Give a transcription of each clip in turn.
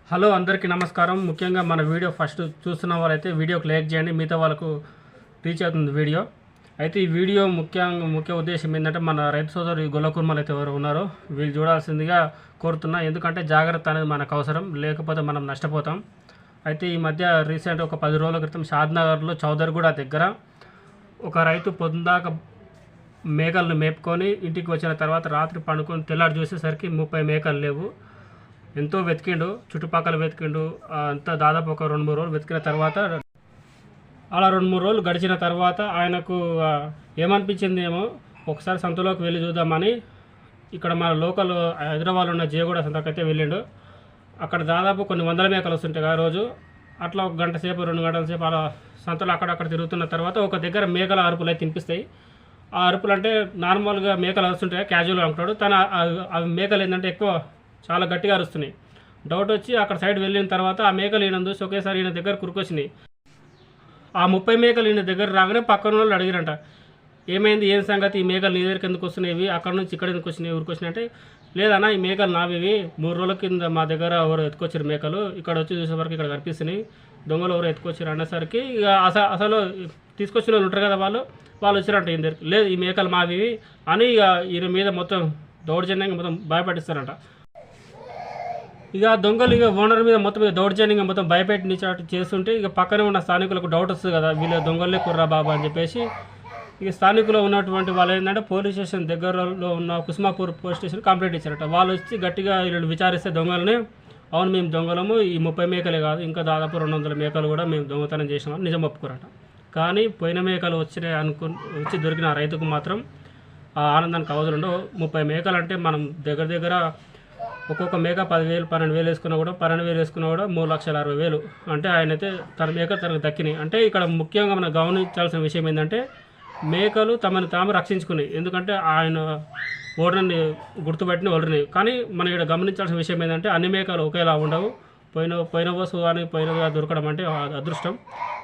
Hello అందరికీ నమస్కారం. ముఖ్యంగా మన వీడియో ఫస్ట్ చూస్తున్న వాళ్ళైతే వీడియోకి లైక్ చేయండి, మిగతా వాళ్ళకు రీచ్ అవుతుంది వీడియో. అయితే ఈ వీడియో ముఖ్య ఉద్దేశం ఏంటంటే మన రైతు సోదరు గొల్లకుర్మలు అయితే ఎవరు ఉన్నారో వీళ్ళు చూడాల్సిందిగా కోరుతున్నా. ఎందుకంటే జాగ్రత్త అనేది మనకు అవసరం, లేకపోతే మనం నష్టపోతాం. అయితే ఈ మధ్య రీసెంట్ ఒక 10 రోజుల క్రితం షాద్నగర్లో చౌదరిగూడ దగ్గర ఒక రైతు పొద్దుదాకా మేకలను మేపుకొని ఇంటికి వచ్చిన తర్వాత రాత్రి పండుకొని తెల్లారి చూసేసరికి 30 మేకలు లేవు. ఎంతో వెతికిండు, చుట్టుపక్కల వెతికిండు. అంతా దాదాపు ఒక 2-3 రోజులు వెతికిన తర్వాత అలా 2-3 రోజులు గడిచిన తర్వాత ఆయనకు ఏమనిపించింది ఏమో, ఒకసారి సంతలోకి వెళ్ళి చూద్దామని ఇక్కడ మన లోకల్ హైదరాబాద్లో ఉన్న జేగూడ సంతకైతే వెళ్ళిండు. అక్కడ దాదాపు కొన్ని వందల మేకలు వస్తుంటాయి ఆ రోజు. అట్లా 1 గంట సేపు 2 గంటల సేపు అలా సంతలో అక్కడక్కడ తిరుగుతున్న తర్వాత ఒక దగ్గర మేకల అరుపులు అయితే తినిపిస్తాయి. ఆ అరుపులు అంటే నార్మల్గా మేకలు అరుస్తుంటాయి, క్యాజువల్గా అనుకుంటాడు. అవి మేకలు ఏంటంటే ఎక్కువ చాలా గట్టిగా అరుస్తున్నాయి. డౌట్ వచ్చి అక్కడ సైడ్ వెళ్ళిన తర్వాత ఆ మేకలు ఈయన చూసి ఒకేసారి ఈయన దగ్గర కురుకొచ్చినాయి. ఆ 30 మేకలు ఈయన దగ్గర రాగానే పక్కన వాళ్ళు అడిగారంట, ఏమైంది, ఏం సంగతి, ఈ మేకలు నీ దగ్గరికి ఎందుకు వస్తున్నాయి, అక్కడ నుంచి ఇక్కడ ఎందుకు వచ్చినాయి, ఊరికి వచ్చినాయి అంటే, లేదన్నా ఈ మేకలు నావి, 3 రోజుల కింద మా దగ్గర ఎవరు ఎత్తుకొచ్చారు మేకలు, ఇక్కడ వచ్చి చూసే వరకు ఇక్కడ కనిపిస్తున్నాయి, దొంగలు ఎవరు ఎత్తుకొచ్చారు అనేసరికి ఇక అసలు తీసుకొచ్చిన వాళ్ళు ఉంటారు కదా, వాళ్ళు వచ్చారంట ఈయన దగ్గరికి. లేదు ఈ మేకలు మావి అని ఇక ఈయన మీద మొత్తం దౌర్జన్యంగా మొత్తం భయపడిస్తారంట. ఇక దొంగలు ఇక ఓనర్ మీద మొత్తం దౌర్జన్యంగా మొత్తం భయపెట్టి చేస్తుంటే ఇక పక్కనే ఉన్న స్థానికులకు డౌట్ వస్తుంది కదా, వీళ్ళ దొంగలే కుర్రా బాబా అని చెప్పేసి ఇక స్థానికులు ఉన్నటువంటి వాళ్ళు ఏంటంటే పోలీస్ స్టేషన్ దగ్గరలో ఉన్న కుస్మాపూర్ పోలీస్ స్టేషన్ కంప్లైంట్ ఇచ్చారట. వాళ్ళు వచ్చి గట్టిగా వీళ్ళు విచారిస్తే దొంగలని, అవును మేము దొంగలము, ఈ 30 మేకలే కాదు ఇంకా దాదాపు 200 మేకలు కూడా మేము దొంగతనం చేసినామని నిజం ఒప్పుకోరట. కానీ పోయిన మేకలు వచ్చి దొరికిన రైతుకు మాత్రం ఆ ఆనందానికి అవధులుండవు. 30 మేకలు అంటే మనం దగ్గర ఒక్కొక్క మేక 10,000 12,000 వేసుకున్నా కూడా 12,000 వేసుకున్నా కూడా 3,60,000 అంటే ఆయనైతే తన మేక తనకు దక్కినాయి. అంటే ఇక్కడ ముఖ్యంగా మనం గమనించాల్సిన విషయం ఏంటంటే మేకలు తమను తాము రక్షించుకున్నాయి. ఎందుకంటే ఆయన ఓడర్ని గుర్తుపట్టిన ఓడర్ని. కానీ మనం ఇక్కడ గమనించాల్సిన విషయం ఏంటంటే అన్ని మేకలు ఒకేలా ఉండవు. పోయిన వస్తువు కానీ పోయినగా దొరకడం అంటే అదృష్టం.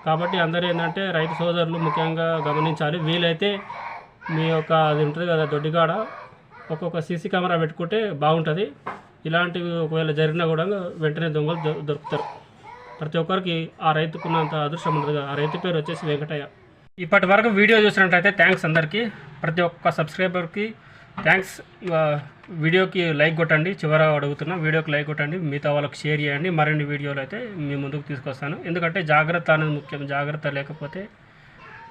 కాబట్టి అందరూ ఏంటంటే రైతు సోదరులు ముఖ్యంగా గమనించాలి. వీలైతే మీ యొక్క అది ఉంటుంది కదా దొడ్డిగాడ, ఒక్కొక్క సీసీ కెమెరా పెట్టుకుంటే బాగుంటుంది. ఇలాంటివి ఒకవేళ జరిగినా కూడా వెంటనే దొంగలు దొరుకుతారు. ప్రతి ఒక్కరికి ఆ రైతుకున్నంత అదృష్టం ఉంటుంది కదా. ఆ రైతు పేరు వచ్చేసి వెంకటయ్య. ఇప్పటి వరకు వీడియో చూసినట్టయితే థ్యాంక్స్ అందరికీ, ప్రతి ఒక్క సబ్స్క్రైబర్కి థ్యాంక్స్. వీడియోకి లైక్ కొట్టండి, చివరగా అడుగుతున్నా, వీడియోకి లైక్ కొట్టండి, మిగతా వాళ్ళకి షేర్ చేయండి. మరిన్ని వీడియోలు అయితే మీ ముందుకు తీసుకొస్తాను. ఎందుకంటే జాగ్రత్త అనేది ముఖ్యం, జాగ్రత్త లేకపోతే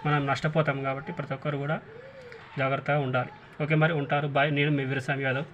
మనం నష్టపోతాం. కాబట్టి ప్రతి ఒక్కరు కూడా జాగ్రత్తగా ఉండాలి. ఓకే మరి ఉంటారు, బాయ్. నేను మీ వీరస్వామి యాదవ్.